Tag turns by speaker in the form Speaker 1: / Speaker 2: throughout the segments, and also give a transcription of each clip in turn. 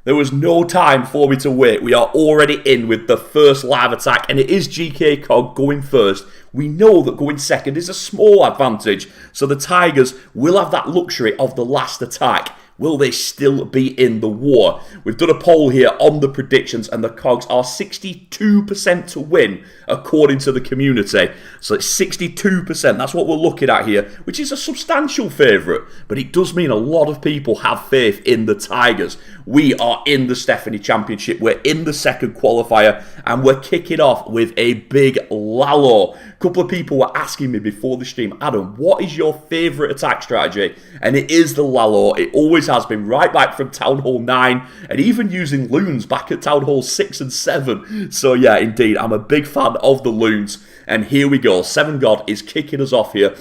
Speaker 1: There was no time for me to wait. We are already in with the first live attack, and it is GK.KOG going first. We know that going second is a small advantage, so the Tigers will have that luxury of the last attack. Will they still be in the war? We've done a poll here on the predictions, and the Cogs are 62% to win, according to the community. So it's 62%. That's what we're looking at here, which is a substantial favourite. But it does mean a lot of people have faith in the Tigers. We are in the Stephanie Championship. We're in the second qualifier, and we're kicking off with a big Lalo. A couple of people were asking me before the stream, Adam, what is your favourite attack strategy? And it is the Lalo. It always has been, right back from Town Hall 9, and even using loons back at Town Hall 6 and 7. So yeah, indeed, I'm a big fan of the loons. And here we go. Seven God is kicking us off here.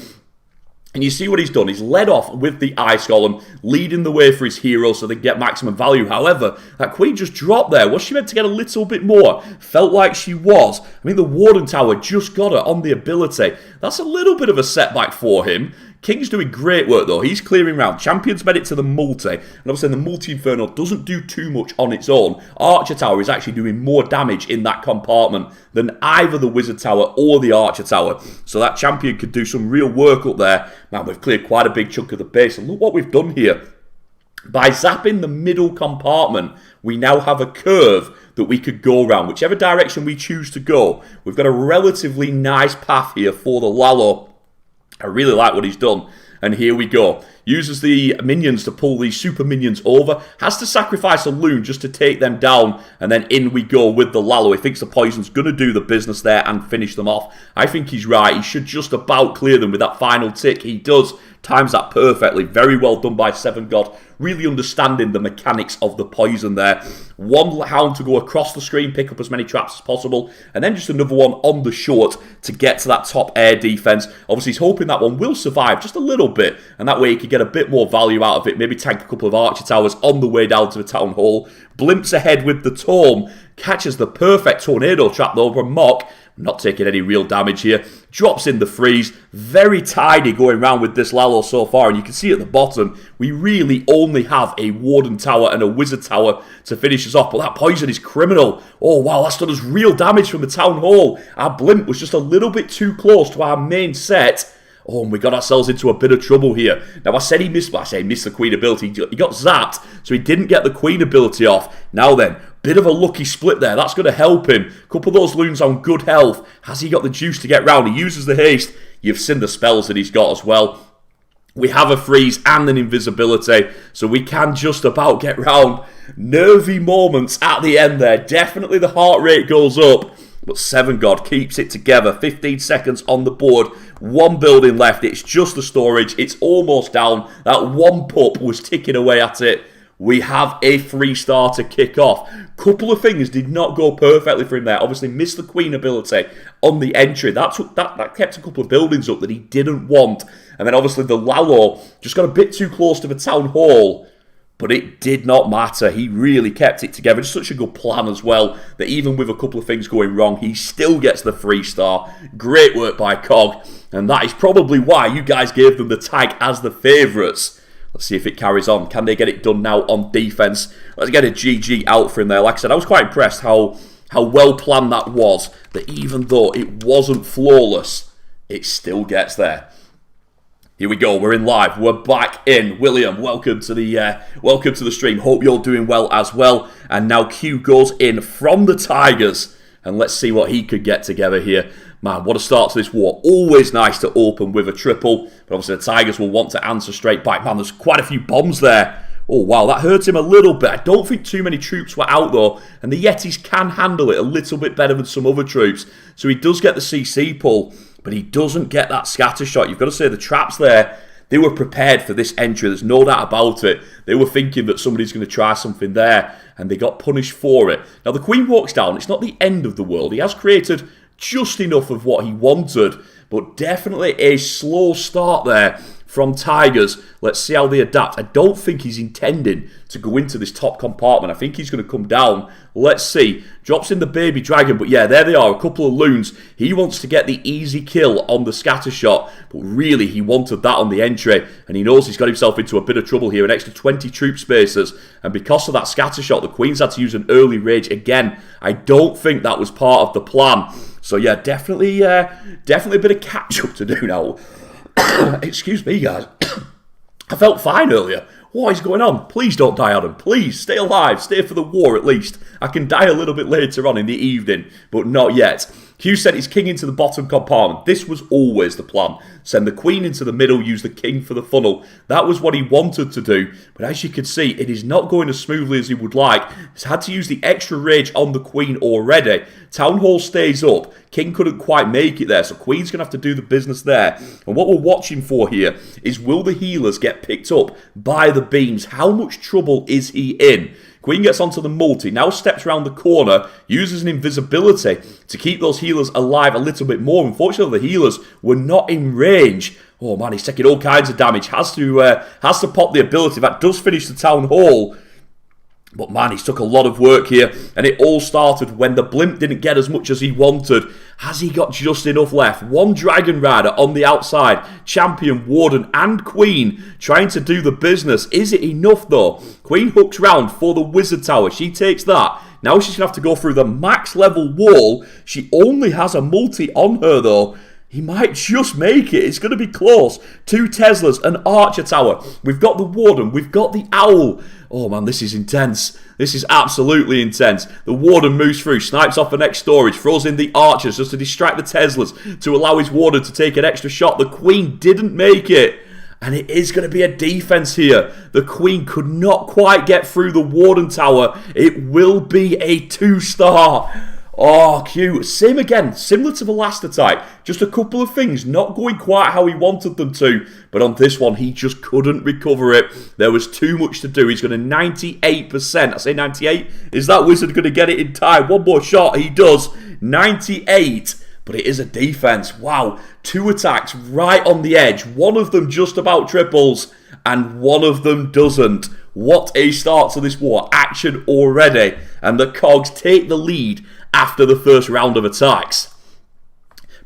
Speaker 1: And you see what he's done. He's led off with the Ice Golem, leading the way for his heroes so they get maximum value. However, that Queen just dropped there. Was she meant to get a little bit more? Felt like she was. I mean, the Warden Tower just got her on the ability. That's a little bit of a setback for him. King's doing great work though. He's clearing round. Champion's made it to the multi. And obviously the multi-inferno doesn't do too much on its own. Archer Tower is actually doing more damage in that compartment than either the Wizard Tower or the Archer Tower. So that champion could do some real work up there. Man, we've cleared quite a big chunk of the base. And look what we've done here. By zapping the middle compartment, we now have a curve that we could go around. Whichever direction we choose to go, we've got a relatively nice path here for the Lalo. I really like what he's done. And here we go. Uses the minions to pull these super minions over. Has to sacrifice a loon just to take them down. And then in we go with the Lalo. He thinks the poison's going to do the business there and finish them off. I think he's right. He should just about clear them with that final tick. He does. Times that perfectly. Very well done by Seven God. Really understanding the mechanics of the poison there. One hound to go across the screen, pick up as many traps as possible. And then just another one on the short to get to that top air defense. Obviously, he's hoping that one will survive just a little bit. And that way he could get a bit more value out of it. Maybe tank a couple of Archer Towers on the way down to the Town Hall. Blimps ahead with the Tome. Catches the perfect tornado trap though from Mock. Not taking any real damage here. Drops in the freeze. Very tidy going around with this Lalo so far. And you can see at the bottom, we really only have a Warden Tower and a Wizard Tower to finish us off. But that poison is criminal. Oh, wow, that's done us real damage from the Town Hall. Our blimp was just a little bit too close to our main set. Oh, and we got ourselves into a bit of trouble here. Now, I said he missed the Queen ability. He got zapped, so he didn't get the Queen ability off. Now then, bit of a lucky split there. That's going to help him. Couple of those loons on good health. Has he got the juice to get round? He uses the haste. You've seen the spells that he's got as well. We have a freeze and an invisibility, so we can just about get round. Nervy moments at the end there. Definitely the heart rate goes up. But Seven God keeps it together. 15 seconds on the board. One building left. It's just the storage. It's almost down. That one pup was ticking away at it. We have a 3-star to kick off. Couple of things did not go perfectly for him there. Obviously missed the Queen ability on the entry. That kept a couple of buildings up that he didn't want. And then obviously the Lalo just got a bit too close to the Town Hall. But it did not matter. He really kept it together. Just such a good plan as well, that even with a couple of things going wrong, he still gets the 3-star. Great work by COG. And that is probably why you guys gave them the tag as the favourites. Let's see if it carries on. Can they get it done now on defence? Let's get a GG out for him there. Like I said, I was quite impressed how well planned that was. That even though it wasn't flawless, it still gets there. Here we go. We're in live. We're back in. William, welcome to the stream. Hope you're doing well as well. And now Q goes in from the Tigers, and let's see what he could get together here. Man, what a start to this war. Always nice to open with a triple, but obviously the Tigers will want to answer straight back. Man, there's quite a few bombs there. Oh, wow, that hurt him a little bit. I don't think too many troops were out, though, and the Yetis can handle it a little bit better than some other troops. So he does get the CC pull, but he doesn't get that scatter shot. You've got to say the traps there, they were prepared for this entry. There's no doubt about it. They were thinking that somebody's going to try something there, and they got punished for it. Now, the Queen walks down. It's not the end of the world. He has created just enough of what he wanted, but definitely a slow start there from Tigers. Let's see how they adapt. I don't think he's intending to go into this top compartment. I think he's going to come down. Let's see. Drops in the baby dragon, but yeah, there they are, a couple of loons. He wants to get the easy kill on the scatter shot, but really he wanted that on the entry, and he knows he's got himself into a bit of trouble here. An extra 20 troop spaces, and because of that scatter shot, the Queens had to use an early rage again. I don't think that was part of the plan. So yeah, definitely a bit of catch-up to do now. Excuse me, guys. I felt fine earlier. What is going on? Please don't die, Adam. Please, stay alive. Stay for the war, at least. I can die a little bit later on in the evening, but not yet. Q sent his king into the bottom compartment. This was always the plan. Send the queen into the middle, use the king for the funnel. That was what he wanted to do, but as you can see, it is not going as smoothly as he would like. He's had to use the extra rage on the queen already. Town Hall stays up. King couldn't quite make it there, so Queen's going to have to do the business there. And what we're watching for here is, will the healers get picked up by the beams? How much trouble is he in? Queen gets onto the multi, now steps around the corner, uses an invisibility to keep those healers alive a little bit more. Unfortunately, the healers were not in range. Oh man, he's taking all kinds of damage. Has to pop the ability. That does finish the Town Hall. But man, he's took a lot of work here, and it all started when the blimp didn't get as much as he wanted. Has he got just enough left? One Dragon Rider on the outside, Champion, Warden and Queen trying to do the business. Is it enough though? Queen hooks round for the Wizard Tower. She takes that. Now she's going to have to go through the max level wall. She only has a multi on her though. He might just make it. It's going to be close. 2 Teslas, an Archer Tower. We've got the Warden. We've got the Owl. Oh man, this is intense. This is absolutely intense. The Warden moves through, snipes off the next storage, throws in the Archers just to distract the Teslas to allow his Warden to take an extra shot. The Queen didn't make it. And it is going to be a defense here. The Queen could not quite get through the Warden Tower. It will be a 2-star. Oh, cute. Same again, similar to the last attack. Just a couple of things not going quite how he wanted them to. But on this one, he just couldn't recover it. There was too much to do. He's going to 98%. I say 98. Is that Wizard going to get it in time? One more shot. He does. 98. But it is a defense. Wow. 2 attacks right on the edge. One of them just about triples. And one of them doesn't. What a start to this war. Action already. And the Cogs take the lead after the first round of attacks.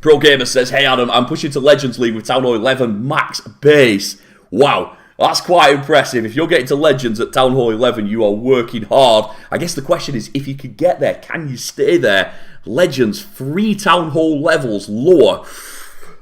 Speaker 1: Pro Gamer says, hey Adam, I'm pushing to Legends League with Town Hall 11 max base. Wow, that's quite impressive. If you're getting to Legends at Town Hall 11, you are working hard. I guess the question is, if you could get there, can you stay there? Legends, 3 Town Hall levels lower.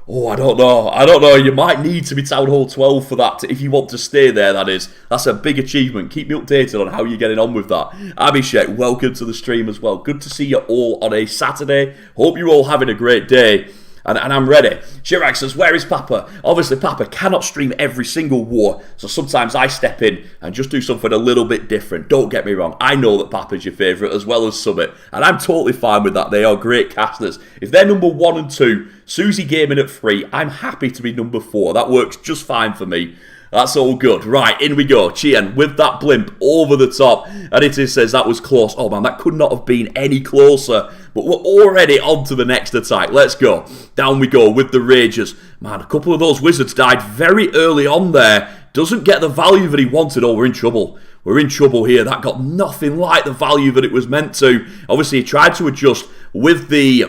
Speaker 1: Oh, I don't know. You might need to be Town Hall 12 for that, if you want to stay there, that is. That's a big achievement. Keep me updated on how you're getting on with that. Abhishek, welcome to the stream as well. Good to see you all on a Saturday. Hope you're all having a great day. And I'm ready. Chirac says, where is Papa? Obviously, Papa cannot stream every single war, so sometimes I step in and just do something a little bit different. Don't get me wrong. I know that Papa's your favourite as well as Summit, and I'm totally fine with that. They are great casters. If they're number 1 and 2, Susie Gaming at 3, I'm happy to be number 4. That works just fine for me. That's all good. Right, in we go. Chien with that blimp over the top. And it says that was close. Oh man, that could not have been any closer. But we're already on to the next attack. Let's go. Down we go with the Ragers. Man, a couple of those Wizards died very early on there. Doesn't get the value that he wanted. Oh, we're in trouble. We're in trouble here. That got nothing like the value that it was meant to. Obviously, he tried to adjust with the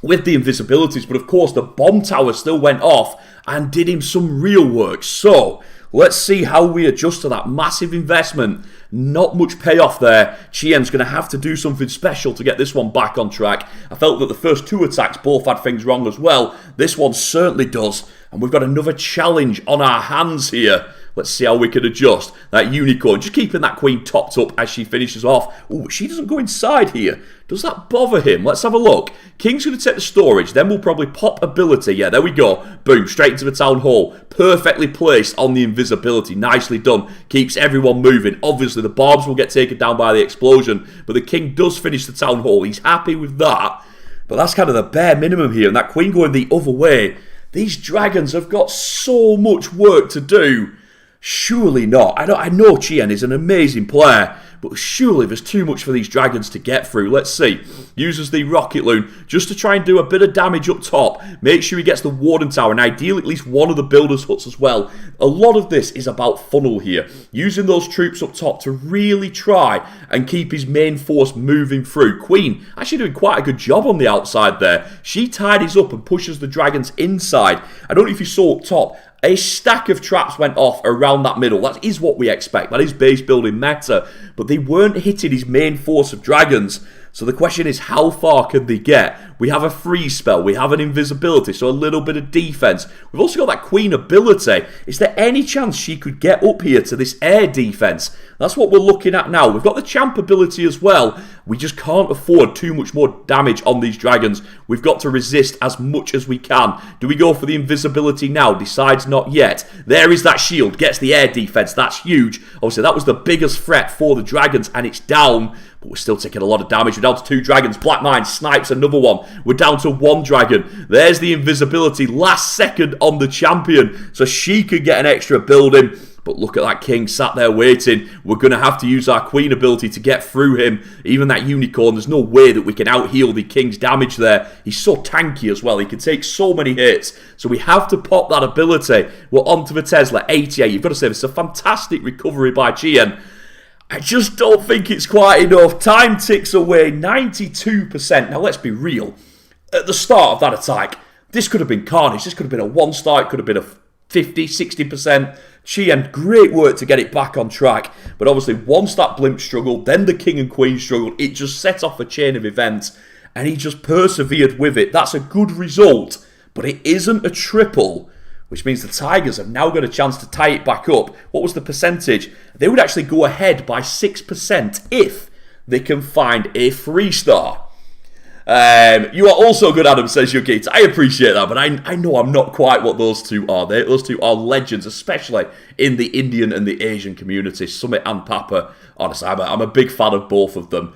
Speaker 1: invisibilities, but of course the bomb tower still went off and did him some real work. So let's see how we adjust to that massive investment. Not much payoff there. Chien's going to have to do something special to get this one back on track. I felt that the first 2 attacks both had things wrong as well. This one certainly does. And we've got another challenge on our hands here. Let's see how we can adjust. That unicorn, just keeping that queen topped up as she finishes off. Oh, she doesn't go inside here. Does that bother him? Let's have a look. King's going to take the storage. Then we'll probably pop ability. Yeah, there we go. Boom, straight into the Town Hall. Perfectly placed on the invisibility. Nicely done. Keeps everyone moving. Obviously, the barbs will get taken down by the explosion. But the king does finish the Town Hall. He's happy with that. But that's kind of the bare minimum here. And that queen going the other way. These dragons have got so much work to do. Surely not. I know Chien is an amazing player, but surely there's too much for these dragons to get through. Let's see. Uses the rocket loon just to try and do a bit of damage up top. Make sure he gets the warden tower, and ideally at least one of the builders' huts as well. A lot of this is about funnel here. Using those troops up top to really try and keep his main force moving through. Queen actually doing quite a good job on the outside there. She tidies up and pushes the dragons inside. I don't know if you saw up top, a stack of traps went off around that middle. That is what we expect. That is base building meta. But they weren't hitting his main force of dragons. So the question is, how far can they get? We have a freeze spell. We have an invisibility. So a little bit of defense. We've also got that queen ability. Is there any chance she could get up here to this air defense? That's what we're looking at now. We've got the champ ability as well. We just can't afford too much more damage on these dragons. We've got to resist as much as we can. Do we go for the invisibility now? Decides not yet. There is that shield. Gets the air defense. That's huge. Obviously, that was the biggest threat for the dragons, and it's down. But we're still taking a lot of damage. We're down to 2 dragons. Black Mine snipes another one. We're down to 1 dragon. There's the invisibility. Last second on the champion. So she could get an extra building. But look at that king sat there waiting. We're going to have to use our queen ability to get through him. Even that unicorn, there's no way that we can out-heal the king's damage there. He's so tanky as well. He can take so many hits. So we have to pop that ability. We're on to the Tesla. 88. You've got to say, this is a fantastic recovery by Chien. I just don't think it's quite enough. Time ticks away, 92%. Now, let's be real. At the start of that attack, this could have been carnage. This could have been a 1-star. It could have been a 50, 60%. Chien, great work to get it back on track. But obviously, once that blimp struggled, then the king and queen struggled. It just set off a chain of events, and he just persevered with it. That's a good result, but it isn't a triple, which means the Tigers have now got a chance to tie it back up. What was the percentage? They would actually go ahead by 6% if they can find a 3-star. You are also good, Adam, says your Gates. I appreciate that, but I know I'm not quite what those two are. Those two are legends, especially in the Indian and the Asian community. Summit and Papa. Honestly, I'm a big fan of both of them.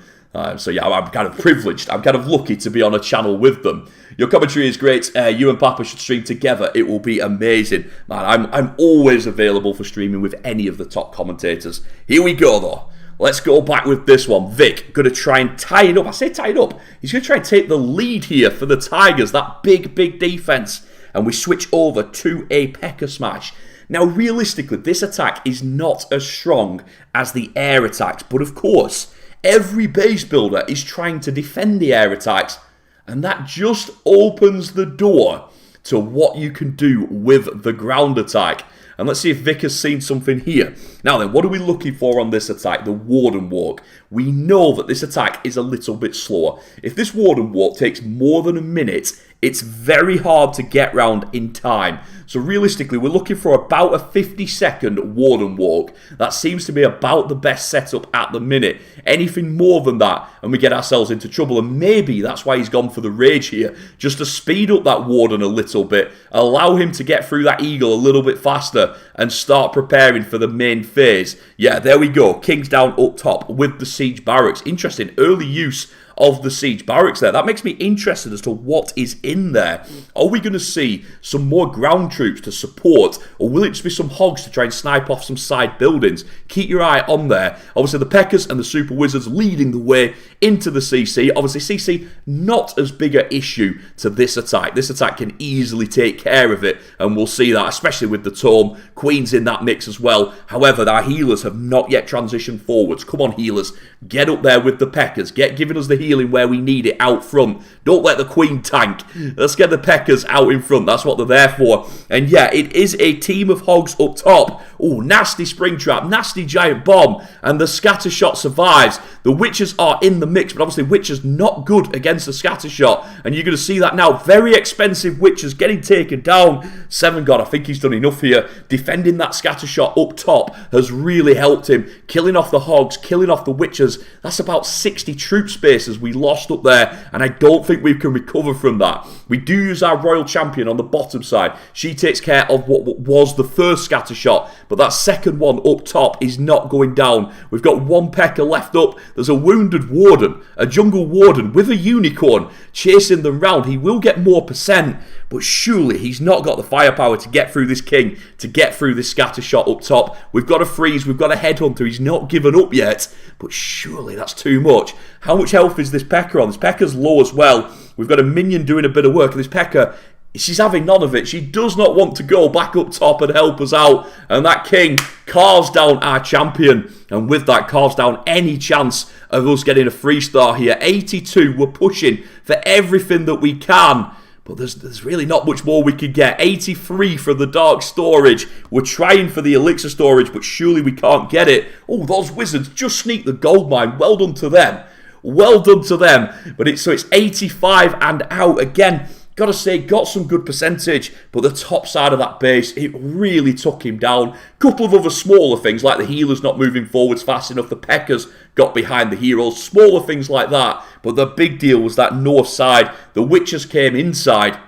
Speaker 1: So yeah, I'm kind of privileged. I'm kind of lucky to be on a channel with them. Your commentary is great. You and Papa should stream together. It will be amazing. Man, I'm always available for streaming with any of the top commentators. Here we go, though. Let's go back with this one. Vic, going to try and tie it up. I say tie it up. He's going to try and take the lead here for the Tigers. That big, big defense. And we switch over to a P.E.K.K.A. smash. Now, realistically, this attack is not as strong as the air attacks. But of course, every base builder is trying to defend the air attacks. And that just opens the door to what you can do with the ground attack. And let's see if Vic has seen something here. Now then, what are we looking for on this attack? The Warden Walk. We know that this attack is a little bit slower. If this Warden Walk takes more than a minute, it's very hard to get round in time. So realistically, we're looking for about a 50-second Warden Walk. That seems to be about the best setup at the minute. Anything more than that, and we get ourselves into trouble. And maybe that's why he's gone for the Rage here. Just to speed up that Warden a little bit. Allow him to get through that Eagle a little bit faster. And start preparing for the main phase. Yeah, there we go. King's down up top with the Siege Barracks. Interesting. Early use of the Siege Barracks there. That makes me interested as to what is in there. Are we going to see some more ground troops to support, or will it just be some hogs to try and snipe off some side buildings? Keep your eye on there. Obviously, the P.E.K.K.A.s and the Super Wizards leading the way into the CC. Obviously, CC, not as big an issue to this attack. This attack can easily take care of it, and we'll see that, especially with the Tome. Queen's in that mix as well. However, our healers have not yet transitioned forwards. Come on, healers. Get up there with the P.E.K.K.A.s. Giving us the healing where we need it out front. Don't let the Queen tank. Let's get the P.E.K.K.A.s out in front. That's what they're there for. And yeah, it is a team of hogs up top. Oh, nasty Springtrap, nasty Giant Bomb, and the Scattershot survives. The Witches are in the mix, but obviously Witches not good against the Scattershot, and you're going to see that now. Very expensive Witches getting taken down. 7 God, I think he's done enough here. Defending that Scattershot up top has really helped him. Killing off the hogs, killing off the Witches. That's about 60 troop spaces we lost up there, and I don't think we can recover from that. We do use our Royal Champion on the bottom side. She takes care of what was the first scatter shot, but that second one up top is not going down. We've got one pecker left up. There's a wounded warden, a jungle warden with a unicorn chasing them round. He will get more percent, but surely he's not got the firepower to get through this king, to get through this scatter shot up top. We've got a freeze, we've got a headhunter. He's not given up yet, but surely that's too much. How much health is this pecker on? This pecker's low as well. We've got a minion doing a bit of work, and this pecker, she's having none of it. She does not want to go back up top and help us out. And that king carves down our champion. And with that, carves down any chance of us getting a 3-star here. 82, we're pushing for everything that we can. But there's really not much more we could get. 83 for the dark storage. We're trying for the elixir storage, but surely we can't get it. Oh, those wizards just sneaked the gold mine. Well done to them. Well done to them. But it's 85 and out again. Gotta say, got some good percentage, but the top side of that base, it really took him down. Couple of other smaller things, like the healers not moving forwards fast enough, the peckers got behind the heroes, smaller things like that. But the big deal was that north side. The witches came inside,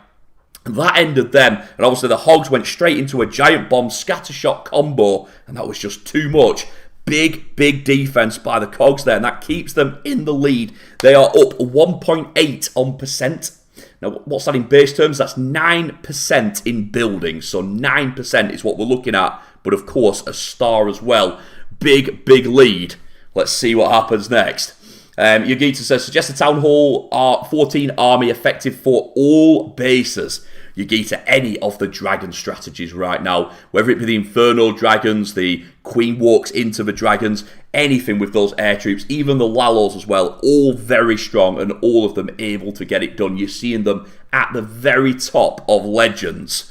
Speaker 1: and that ended them. And obviously the hogs went straight into a giant bomb scattershot combo, and that was just too much. Big defense by the cogs there, and that keeps them in the lead. They are up 1.8 on percent. Now, what's that in base terms? That's 9% in buildings. So 9% is what we're looking at. But of course, a star as well. Big lead. Let's see what happens next. Yogita says, suggest a Town Hall 14 army effective for all bases. Yogita, any of the dragon strategies right now, whether it be the Inferno dragons, the Queen walks into the dragons, anything with those air troops, even the Lalos as well, all very strong and all of them able to get it done. You're seeing them at the very top of Legends.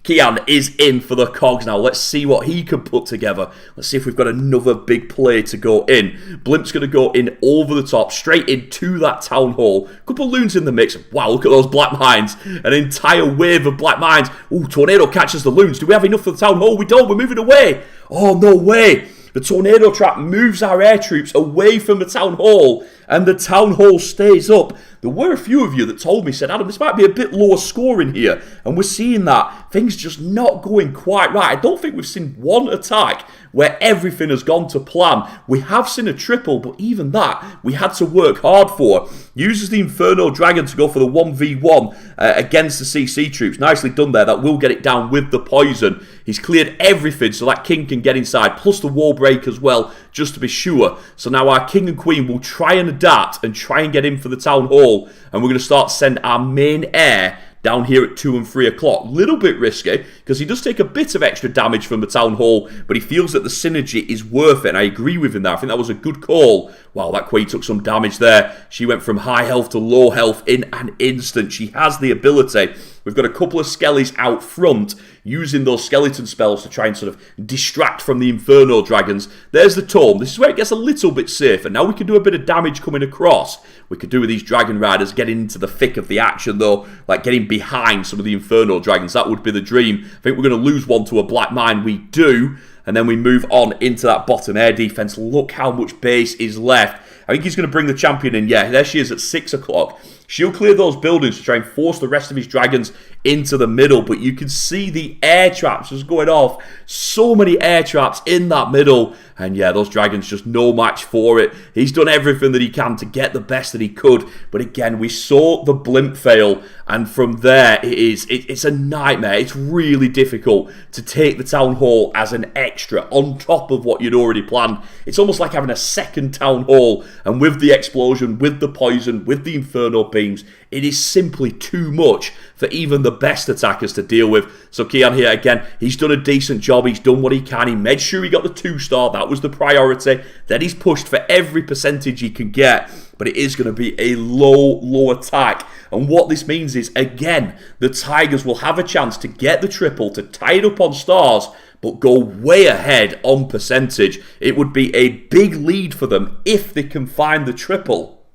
Speaker 1: Kian is in for the cogs now. Let's see what he can put together. Let's see if we've got another big play to go in. Blimp's going to go in over the top, straight into that town hall. Couple of loons in the mix. Wow, look at those black mines. An entire wave of black mines. Ooh, tornado catches the loons. Do we have enough for the town hall? We don't. We're moving away. Oh, no way. The tornado trap moves our air troops away from the town hall, and the town hall stays up. There were a few of you that told me, said, Adam, this might be a bit lower scoring here, and we're seeing that. Things just not going quite right. I don't think we've seen one attack where everything has gone to plan. We have seen a triple, but even that, we had to work hard for. Uses the Inferno Dragon to go for the 1v1 against the CC troops. Nicely done there. That will get it down with the poison. He's cleared everything so that king can get inside, plus the wall break as well, just to be sure. So now our king and queen will try and adapt and try and get in for the town hall. And we're going to start to send our main heir down here at 2 and 3 o'clock. Little bit risky, because he does take a bit of extra damage from the town hall, but he feels that the synergy is worth it, and I agree with him there. I think that was a good call. Wow, that queen took some damage there. She went from high health to low health in an instant. She has the ability. We've got a couple of skellies out front using those skeleton spells to try and sort of distract from the Inferno dragons. There's the tome. This is where it gets a little bit safer. Now we can do a bit of damage coming across. We could do with these dragon riders getting into the thick of the action though, like getting behind some of the Inferno dragons. That would be the dream. I think we're going to lose one to a black mine. We do. And then we move on into that bottom air defense. Look how much base is left. I think he's going to bring the champion in. Yeah, there she is at 6 o'clock. She'll clear those buildings to try and force the rest of his dragons into the middle. But you can see the air traps just going off. So many air traps in that middle. And yeah, those dragons just no match for it. He's done everything that he can to get the best that he could. But again, we saw the blimp fail. And from there, it's a nightmare. It's really difficult to take the town hall as an extra on top of what you'd already planned. It's almost like having a second town hall. And with the explosion, with the poison, with the Inferno beams, it is simply too much for even the best attackers to deal with. So Kian here again, he's done a decent job. He's done what he can. He made sure he got the 2-star. That was the priority. Then he's pushed for every percentage he can get. But it is going to be a low attack. And what this means is, again, the Tigers will have a chance to get the triple, to tie it up on stars, but go way ahead on percentage. It would be a big lead for them if they can find the triple.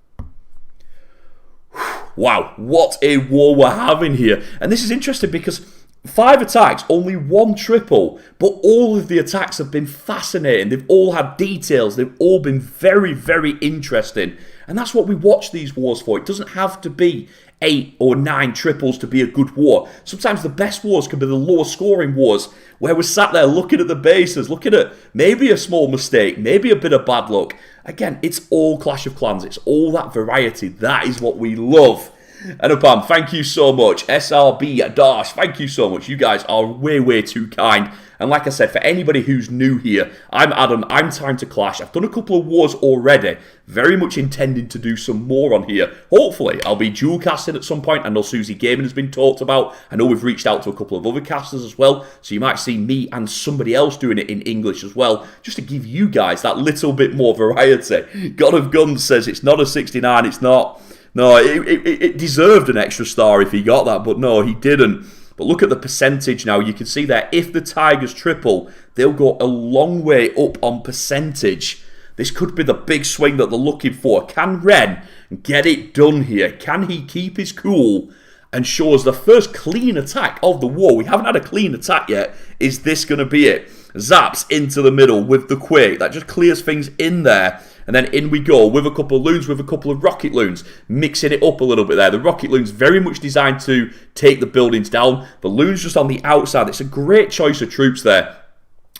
Speaker 1: Wow, what a war we're having here. And this is interesting because 5 attacks, only 1 triple, but all of the attacks have been fascinating. They've all had details. They've all been very, very interesting. And that's what we watch these wars for. It doesn't have to be 8 or 9 triples to be a good war. Sometimes the best wars can be the lower scoring wars, where we're sat there looking at the bases, looking at maybe a small mistake, maybe a bit of bad luck. Again, it's all Clash of Clans. It's all that variety. That is what we love. And Abam, thank you so much. SRB, Dash, thank you so much. You guys are way, way too kind. And like I said, for anybody who's new here, I'm Adam, I'm Time to Clash. I've done a couple of wars already, very much intending to do some more on here. Hopefully, I'll be dual casting at some point. I know Susie Gaming has been talked about. I know we've reached out to a couple of other casters as well, so you might see me and somebody else doing it in English as well, just to give you guys that little bit more variety. God of Guns says it's not a 69, it's not. No, it deserved an extra star if he got that, but no, he didn't. But look at the percentage now. You can see that if the Tigers triple, they'll go a long way up on percentage. This could be the big swing that they're looking for. Can Ren get it done here? Can he keep his cool and show us the first clean attack of the war? We haven't had a clean attack yet. Is this going to be it? Zaps into the middle with the Quake. That just clears things in there. And then in we go with a couple of loons, with a couple of rocket loons, mixing it up a little bit there. The rocket loons very much designed to take the buildings down. The loons just on the outside. It's a great choice of troops there.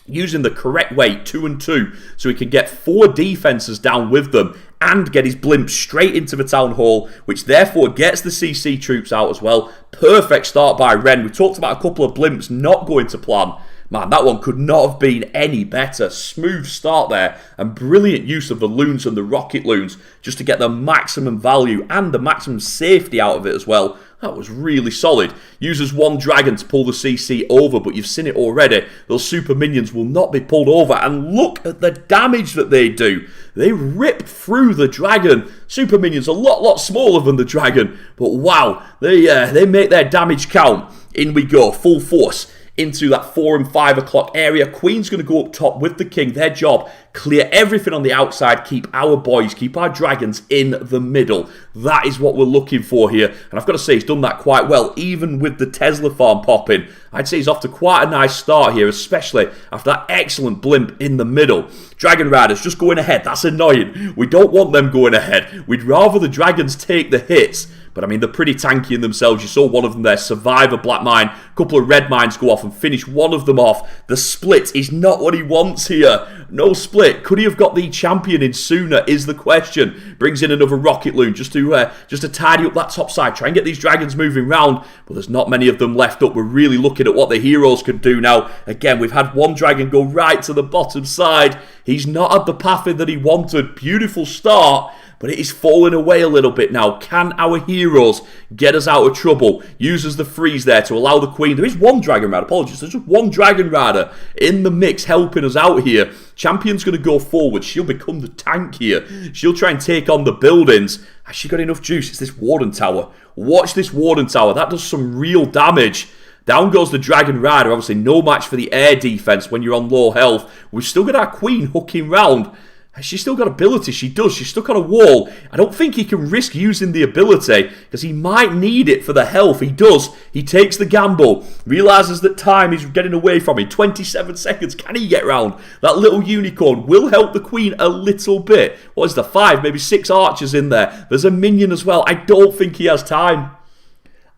Speaker 1: Using the correct way, 2 and 2, so he can get 4 defenses down with them and get his blimp straight into the town hall, which therefore gets the CC troops out as well. Perfect start by Ren. We talked about a couple of blimps not going to plan. Man, that one could not have been any better. Smooth start there and brilliant use of the loons and the rocket loons just to get the maximum value and the maximum safety out of it as well. That was really solid. Uses 1 dragon to pull the CC over, but you've seen it already. Those super minions will not be pulled over. And look at the damage that they do. They rip through the dragon. Super minions a lot smaller than the dragon. But wow, they make their damage count. In we go, full force into that 4 and 5 o'clock area. Queen's going to go up top with the king. Their job, clear everything on the outside, keep our boys, keep our dragons in the middle. That is what we're looking for here. And I've got to say, he's done that quite well, even with the Tesla farm popping. I'd say he's off to quite a nice start here, especially after that excellent blimp in the middle. Dragon Riders just going ahead. That's annoying. We don't want them going ahead. We'd rather the dragons take the hits. But I mean, they're pretty tanky in themselves. You saw one of them there survive a black mine. A couple of red mines go off and finish one of them off. The split is not what he wants here. No split. Could he have got the champion in sooner is the question. Brings in another rocket loon just to tidy up that top side. Try and get these dragons moving round. But there's not many of them left up. We're really looking at what the heroes can do now. Again, we've had one dragon go right to the bottom side. He's not had the pathing that he wanted. Beautiful start. But it is falling away a little bit now. Can our heroes get us out of trouble? Uses the freeze there to allow the queen. There is 1 dragon rider. Apologies. There's just 1 dragon rider in the mix helping us out here. Champion's going to go forward. She'll become the tank here. She'll try and take on the buildings. Has she got enough juice? It's this warden tower. Watch this warden tower. That does some real damage. Down goes the Dragon Rider. Obviously no match for the air defense when you're on low health. We've still got our queen hooking round. Has she still got ability? She does. She's stuck on a wall. I don't think he can risk using the ability because he might need it for the health. He does. He takes the gamble. Realises that time is getting away from him. 27 seconds. Can he get round? That little unicorn will help the queen a little bit. What is the 5? Maybe 6 archers in there. There's a minion as well. I don't think he has time.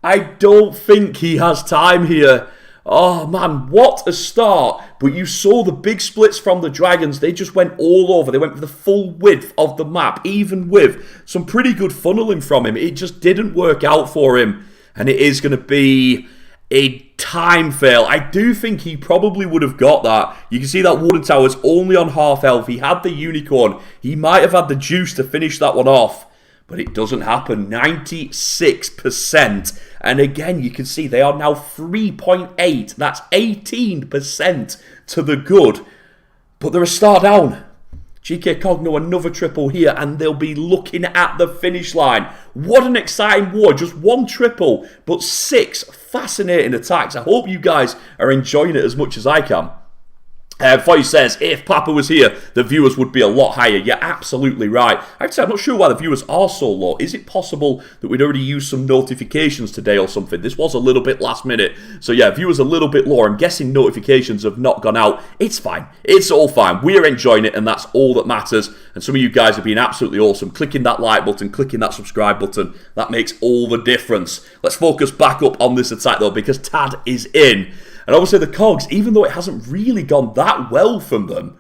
Speaker 1: I don't think he has time here. Oh man, what a start. But you saw the big splits from the dragons. They just went all over. They went for the full width of the map, even with some pretty good funneling from him. It just didn't work out for him. And it is going to be a time fail. I do think he probably would have got that. You can see that Warden Tower's only on half health. He had the unicorn. He might have had the juice to finish that one off. But it doesn't happen. 96%. And again, you can see they are now 3.8. That's 18% to the good. But they're a star down. GK.KOG know another triple here, and they'll be looking at the finish line. What an exciting war. Just 1 triple, but 6 fascinating attacks. I hope you guys are enjoying it as much as I can. Foy says, if Papa was here, the viewers would be a lot higher. You're absolutely right. Actually, I'm not sure why the viewers are so low. Is it possible that we'd already used some notifications today or something? This was a little bit last minute. So yeah, viewers a little bit lower. I'm guessing notifications have not gone out. It's fine. It's all fine. We're enjoying it, and that's all that matters. And some of you guys have been absolutely awesome. Clicking that like button, clicking that subscribe button, that makes all the difference. Let's focus back up on this attack, though, because Tad is in. And obviously the Cogs, even though it hasn't really gone that well from them,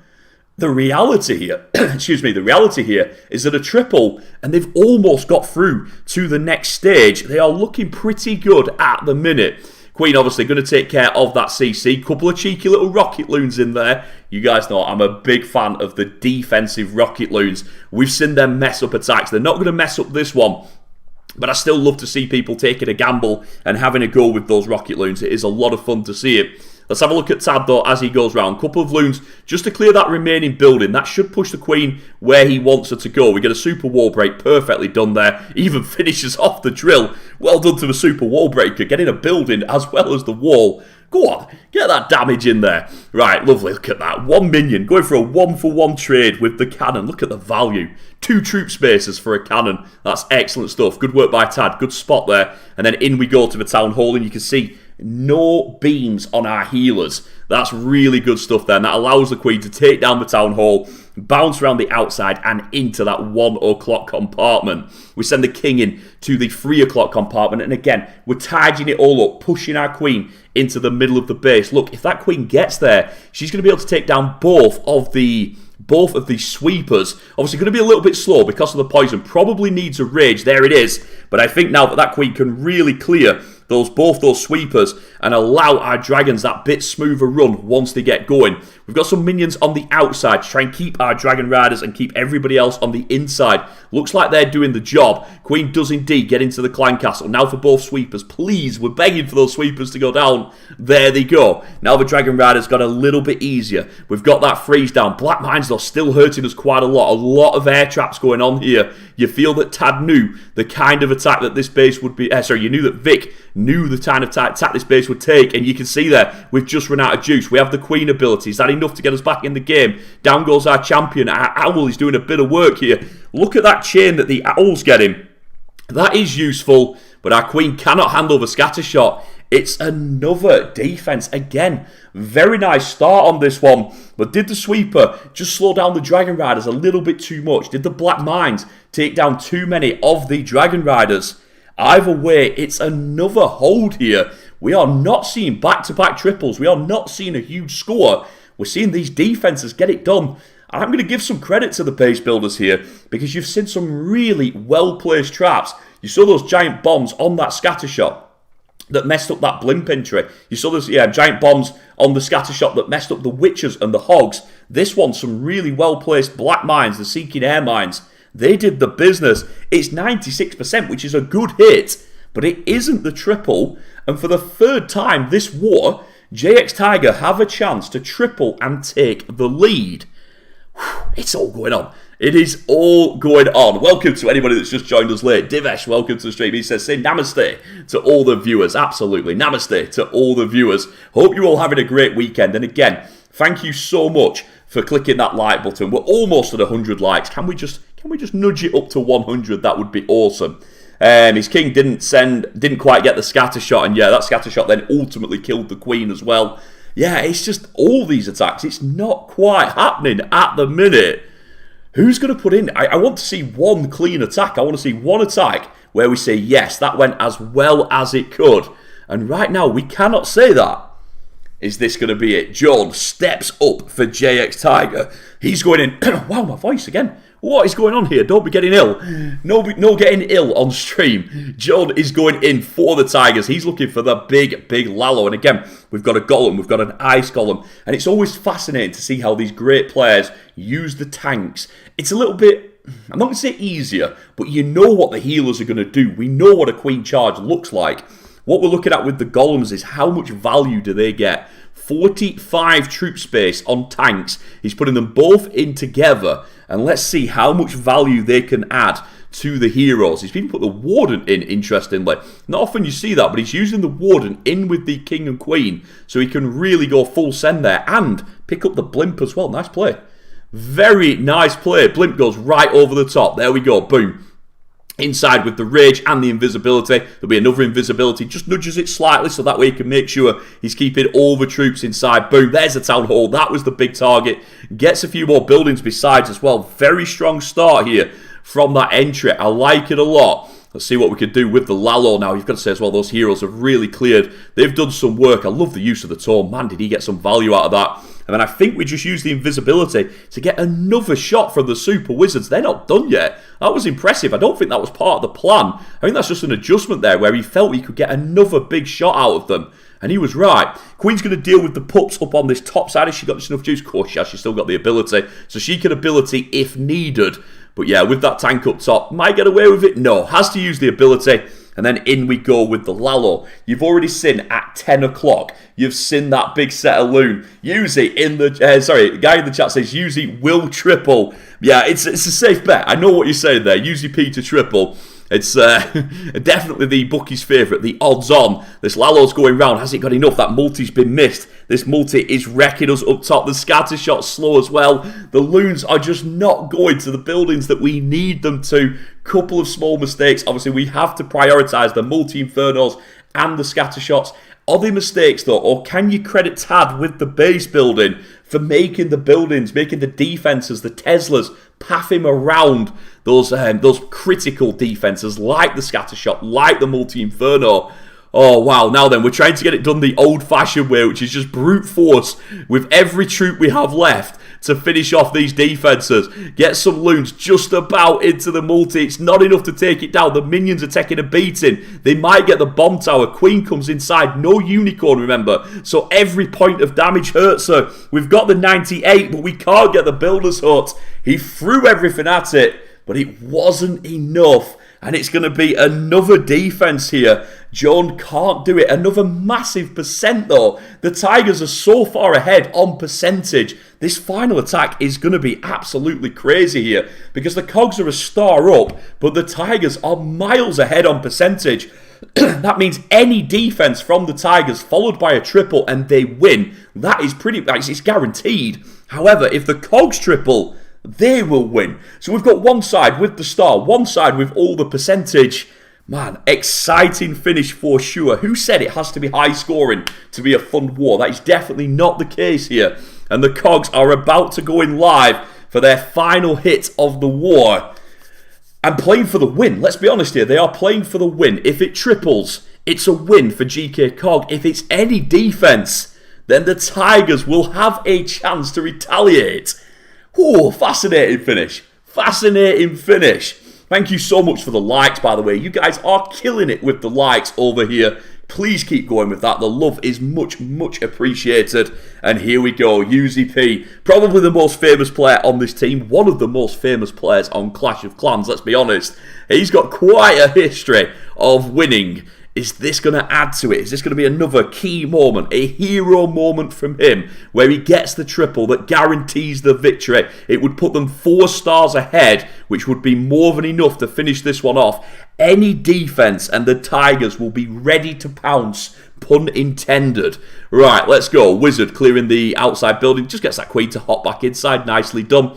Speaker 1: the reality here, the reality here is that a triple, and they've almost got through to the next stage. They are looking pretty good at the minute. Queen obviously going to take care of that CC. Couple of cheeky little rocket loons in there. You guys know I'm a big fan of the defensive rocket loons. We've seen them mess up attacks. They're not going to mess up this one. But I still love to see people taking a gamble and having a go with those rocket loons. It is a lot of fun to see it. Let's have a look at Tad, though, as he goes round. Couple of loons just to clear that remaining building. That should push the Queen where he wants her to go. We get a super wall break. Perfectly done there. Even finishes off the drill. Well done to the super wall breaker. Getting a building as well as the wall. Go on, get that damage in there. Right, lovely, look at that. 1 minion, going for a 1-for-1 trade with the cannon. Look at the value. 2 troop spaces for a cannon. That's excellent stuff. Good work by Tad, good spot there. And then in we go to the town hall, and you can see no beams on our healers. That's really good stuff there, and that allows the Queen to take down the town hall, bounce around the outside and into that 1 o'clock compartment. We send the King in to the 3 o'clock compartment, and again, we're tidying it all up, pushing our Queen into the middle of the base. Look, if that Queen gets there, she's going to be able to take down both of the sweepers. Obviously going to be a little bit slow because of the poison. Probably needs a rage. There it is. But I think now that that Queen can really clear both those sweepers and allow our dragons that bit smoother run once they get going. We've got some minions on the outside to try and keep our dragon riders and keep everybody else on the inside. Looks like they're doing the job. Queen does indeed get into the clan castle. Now for both sweepers, please, we're begging for those sweepers to go down. There they go. Now the dragon riders got a little bit easier. We've got that freeze down. Black mines though still hurting us quite a lot. A lot of air traps going on here. You feel that Tad knew the kind of attack that this base would be. You knew that Vic knew the kind of attack this base would take, and you can see there we've just run out of juice. We have the Queen ability. Is that enough to get us back in the game? Down goes our champion. Our owl is doing a bit of work here. Look at that chain that the owl's getting. That is useful, but our Queen cannot handle the scatter shot. It's another defense again. Very nice start on this one, but did the sweeper just slow down the dragon riders a little bit too much? Did the black mines take down too many of the dragon riders? Either way, it's another hold here. We are not seeing back-to-back triples. We are not seeing a huge score. We're seeing these defenses get it done. And I'm going to give some credit to the base builders here because you've seen some really well-placed traps. You saw those giant bombs on that scatter shot that messed up that blimp entry. You saw those giant bombs on the scatter shot that messed up the witches and the hogs. This one, some really well-placed black mines, the seeking air mines. They did the business. It's 96%, which is a good hit, but it isn't the triple. And for the third time this war, JX Tiger have a chance to triple and take the lead. It's all going on. It is all going on. Welcome to anybody that's just joined us late. Divesh, welcome to the stream. He says, say namaste to all the viewers. Absolutely. Namaste to all the viewers. Hope you're all having a great weekend. And again, thank you so much for clicking that like button. We're almost at 100 likes. Can we just nudge it up to 100? That would be awesome. His king didn't quite get the scatter shot. And yeah, that scatter shot then ultimately killed the Queen as well. Yeah, it's just all these attacks. It's not quite happening at the minute. Who's going to put in? I want to see one clean attack. I want to see one attack where we say, yes, that went as well as it could. And right now, we cannot say that. Is this going to be it? John steps up for JX Tiger. He's going in. Wow, my voice again. What is going on here? Don't be getting ill. No getting ill on stream. John is going in for the Tigers. He's looking for the big Lalo. And again, we've got a golem. We've got an ice golem. And it's always fascinating to see how these great players use the tanks. It's a little bit, I'm not going to say easier, but you know what the healers are going to do. We know what a Queen charge looks like. What we're looking at with the golems is how much value do they get. 45 troop space on tanks. He's putting them both in together. And let's see how much value they can add to the heroes. He's even put the warden in, interestingly. Not often you see that, but he's using the warden in with the king and queen, so he can really go full send there, and pick up the blimp as well. Nice play. Very nice play. Blimp goes right over the top. There we go. Boom. Inside with the rage and the invisibility. There'll be another invisibility. Just nudges it slightly so that way he can make sure he's keeping all the troops inside. Boom. There's the town hall. That was the big target. Gets a few more buildings besides as well. Very strong start here from that entry. I like it a lot. Let's see what we can do with the Lalo now. You've got to say as well, those heroes have really cleared. They've done some work. I love the use of the tome. Man, did he get some value out of that. And then I think we just use the invisibility to get another shot from the Super Wizards. They're not done yet. That was impressive. I don't think that was part of the plan. I think that's just an adjustment there where he felt he could get another big shot out of them. And he was right. Queen's going to deal with the pups up on this top side. Has she got just enough juice? Of course she has. She's still got the ability. So she can ability if needed. But yeah, with that tank up top, might get away with it? No, has to use the ability. And then in we go with the Lalo. You've already seen at 10 o'clock. You've seen that big set of loon. Yuzi in the... the guy in the chat says Yuzi will triple. Yeah, it's a safe bet. I know what you're saying there. Yuzi P to triple. It's definitely the bookie's favourite. The odds on. This Lalo's going round. Has it got enough? That multi's been missed. This multi is wrecking us up top. The scatter shot's slow as well. The loons are just not going to the buildings that we need them to. Couple of small mistakes. Obviously, we have to prioritise the multi-infernos and the scatter shots. Are they mistakes though? Or can you credit Tad with the base building for making the buildings, making the defences, the Teslas, path him around those critical defences like the scatter shot, like the multi-inferno? Oh, wow. Now then, we're trying to get it done the old-fashioned way, which is just brute force with every troop we have left to finish off these defences. Get some loons just about into the multi. It's not enough to take it down. The minions are taking a beating. They might get the bomb tower. Queen comes inside. No unicorn, remember. So every point of damage hurts her. We've got the 98, but we can't get the builder's hut. He threw everything at it, but it wasn't enough. And it's going to be another defense here. Joan can't do it. Another massive percent though. The Tigers are so far ahead on percentage. This final attack is going to be absolutely crazy here. Because the Cogs are a star up, but the Tigers are miles ahead on percentage. That means any defense from the Tigers followed by a triple and they win. That is it's guaranteed. However, if the Cogs triple, they will win. So we've got one side with the star, one side with all the percentage. Man, exciting finish for sure. Who said it has to be high scoring to be a fun war? That is definitely not the case here. And the Cogs are about to go in live for their final hit of the war. And playing for the win. Let's be honest here. They are playing for the win. If it triples, it's a win for GK.KOG. If it's any defense, then the Tigers will have a chance to retaliate. Ooh, fascinating finish. Fascinating finish. Thank you so much for the likes, by the way. You guys are killing it with the likes over here. Please keep going with that. The love is much, much appreciated. And here we go. UZP, probably the most famous player on this team. One of the most famous players on Clash of Clans, let's be honest. He's got quite a history of winning. Is this going to add to it? Is this going to be another key moment, a hero moment from him, where he gets the triple that guarantees the victory? It would put them 4 stars ahead, which would be more than enough to finish this one off. Any defense and the Tigers will be ready to pounce, pun intended. Right, let's go. Wizard clearing the outside building. Just gets that queen to hop back inside. Nicely done.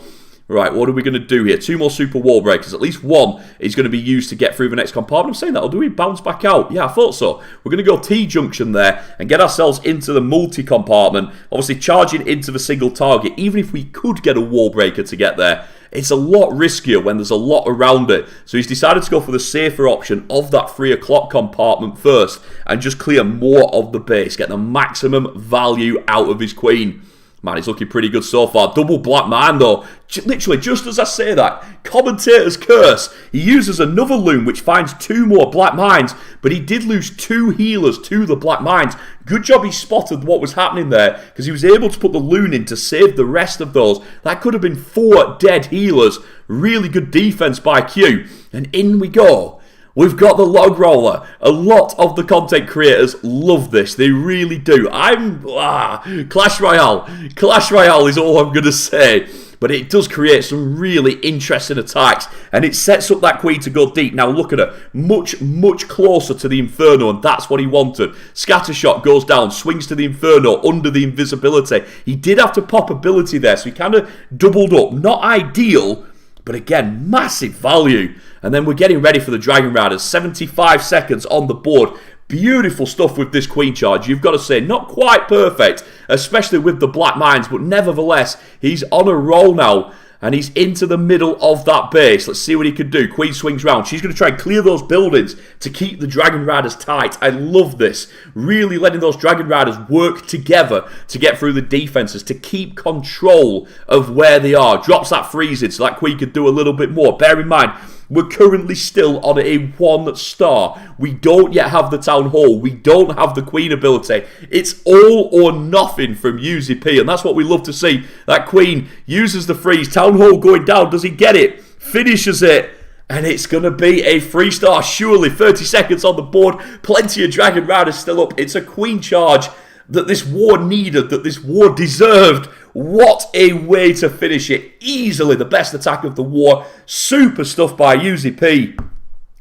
Speaker 1: Right, what are we going to do here? 2 more super wall breakers. At least one is going to be used to get through the next compartment. I'm saying that, or do we bounce back out? Yeah, I thought so. We're going to go T-junction there and get ourselves into the multi-compartment. Obviously, charging into the single target. Even if we could get a wall breaker to get there, it's a lot riskier when there's a lot around it. So he's decided to go for the safer option of that 3 o'clock compartment first and just clear more of the base. Get the maximum value out of his queen. Man, he's looking pretty good so far. Double black mine, though. Literally, just as I say that, commentator's curse. He uses another loon, which finds 2 more black mines, but he did lose 2 healers to the black mines. Good job he spotted what was happening there, because he was able to put the loon in to save the rest of those. That could have been 4 dead healers. Really good defense by Q. And in we go. We've got the log roller. A lot of the content creators love this. They really do. Clash Royale. Clash Royale is all I'm going to say. but it does create some really interesting attacks, and it sets up that queen to go deep. Now look at her, much closer to the Inferno, and that's what he wanted. Scattershot goes down, swings to the Inferno under the invisibility. He did have to pop ability there, so he kind of doubled up. Not ideal, but again, massive value. And then we're getting ready for the Dragon Riders. 75 seconds on the board. Beautiful stuff with this queen charge. You've got to say, not quite perfect, especially with the Black Mines, but nevertheless, he's on a roll now, and he's into the middle of that base. Let's see what he can do. Queen swings round. She's going to try and clear those buildings to keep the Dragon Riders tight. I love this. Really letting those Dragon Riders work together to get through the defenses, to keep control of where they are. Drops that freezing so that Queen could do a little bit more. Bear in mind, we're currently still on a 1 star. We don't yet have the Town Hall. We don't have the Queen ability. It's all or nothing from UZP, and that's what we love to see. That Queen uses the freeze. Town Hall going down. Does he get it? Finishes it. And it's going to be a 3-star, surely. 30 seconds on the board. Plenty of Dragon Riders still up. It's a Queen charge that this war needed, that this war deserved. What a way to finish it. Easily the best attack of the war. Super stuff by UZP.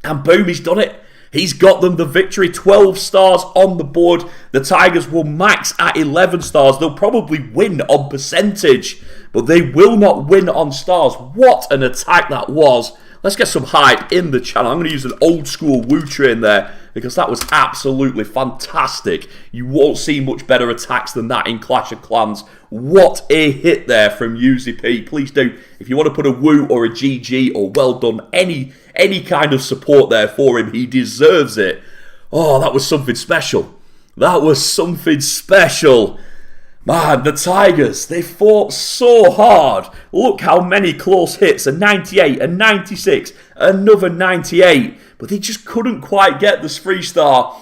Speaker 1: And boom, he's done it. He's got them the victory. 12 stars on the board. The Tigers will max at 11 stars. They'll probably win on percentage, but they will not win on stars. What an attack that was. Let's get some hype in the channel. I'm going to use an old school Wu train there because that was absolutely fantastic. You won't see much better attacks than that in Clash of Clans. What a hit there from UZP. Please do, if you want to put a Wu or a GG or well done, any kind of support there for him, he deserves it. Oh, that was something special. That was something special. Man, the Tigers, they fought so hard. Look how many close hits. A 98, a 96, another 98. But they just couldn't quite get this 3-star.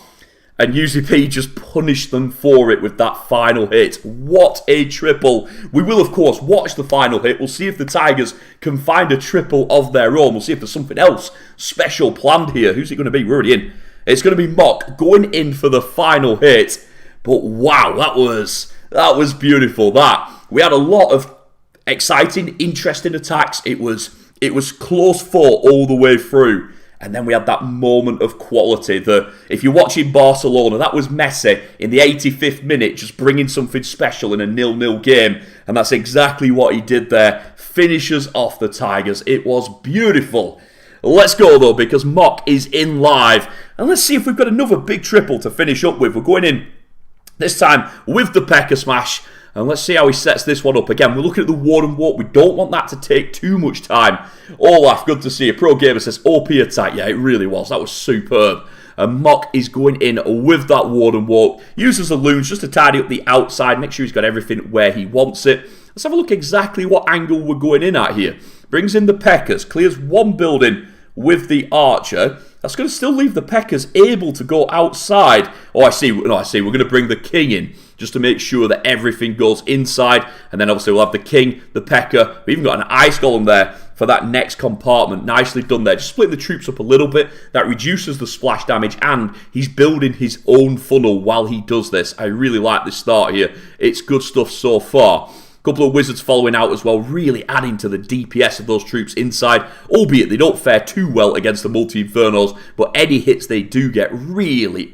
Speaker 1: And UZP just punished them for it with that final hit. What a triple. We will, of course, watch the final hit. We'll see if the Tigers can find a triple of their own. We'll see if there's something else special planned here. Who's it going to be? We're already in. It's going to be Mock going in for the final hit. But wow, that was beautiful. We had a lot of exciting, interesting attacks. It was close fought all the way through. And then we had that moment of quality. If you're watching Barcelona, that was Messi in the 85th minute, just bringing something special in a 0-0 game. And that's exactly what he did there. Finishes off the Tigers. It was beautiful. Let's go, though, because Mock is in live. And let's see if we've got another big triple to finish up with. We're going in this time with the P.E.K.K.A. Smash. And let's see how he sets this one up. Again, we're looking at the Warden Walk. We don't want that to take too much time. Olaf, good to see you. Pro Gamer says OP attack. Yeah, it really was. That was superb. And Mock is going in with that Warden Walk. Uses the loons just to tidy up the outside. Make sure he's got everything where he wants it. Let's have a look exactly what angle we're going in at here. Brings in the P.E.K.K.A.s. Clears one building with the Archer. That's going to still leave the P.E.K.K.A.s able to go outside. Oh, I see. No, I see. We're going to bring the King in just to make sure that everything goes inside. And then obviously we'll have the King, the P.E.K.K.A. We've even got an Ice Golem there for that next compartment. Nicely done there. Just split the troops up a little bit. That reduces the splash damage. And he's building his own funnel while he does this. I really like this start here. It's good stuff so far. Couple of wizards following out as well, really adding to the DPS of those troops inside, albeit they don't fare too well against the multi-infernos, but any hits they do get really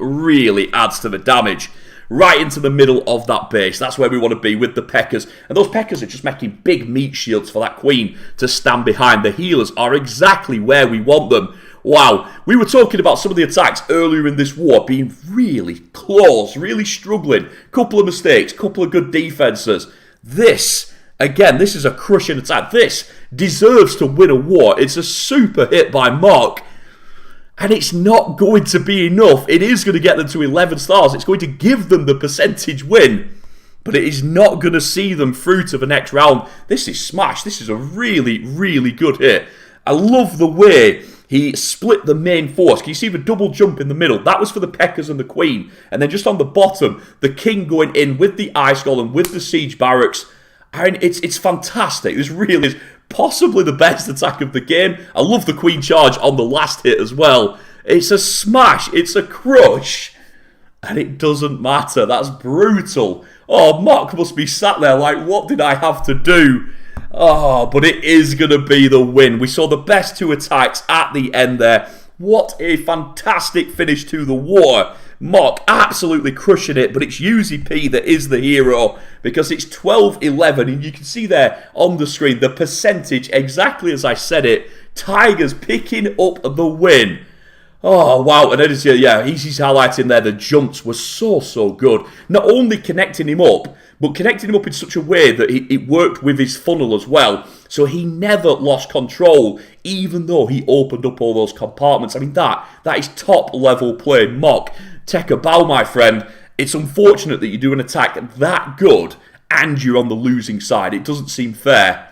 Speaker 1: adds to the damage. Right into the middle of that base. That's where we want to be with the P.E.K.K.A.s. And those P.E.K.K.A.s are just making big meat shields for that Queen to stand behind. The healers are exactly where we want them. Wow, we were talking about some of the attacks earlier in this war being really close, really struggling. Couple of mistakes, couple of good defenses. This, again, this is a crushing attack. This deserves to win a war. It's a super hit by Mock. And it's not going to be enough. It is going to get them to 11 stars. It's going to give them the percentage win. But it is not going to see them through to the next round. This is smash. This is a really good hit. I love the way he split the main force. Can you see the double jump in the middle? That was for the P.E.K.K.A.s and the Queen. And then just on the bottom, the King going in with the Ice Golem, with the Siege Barracks. And it's fantastic. This really is possibly the best attack of the game. I love the Queen charge on the last hit as well. It's a smash. It's a crush. And it doesn't matter. That's brutal. Oh, Mock must be sat there like, what did I have to do? Oh, but it is going to be the win. We saw the best two attacks at the end there. What a fantastic finish to the war. Mock absolutely crushing it, but it's UZP that is the hero because it's 12-11, and you can see there on the screen the percentage exactly as I said it. Tigers picking up the win. Oh, wow, and he's highlighting there the jumps were so good. Not only connecting him up, but connecting him up in such a way that it worked with his funnel as well. So he never lost control, even though he opened up all those compartments. I mean, that is top-level play. Mock, take a bow, my friend. It's unfortunate that you do an attack that good and you're on the losing side. It doesn't seem fair.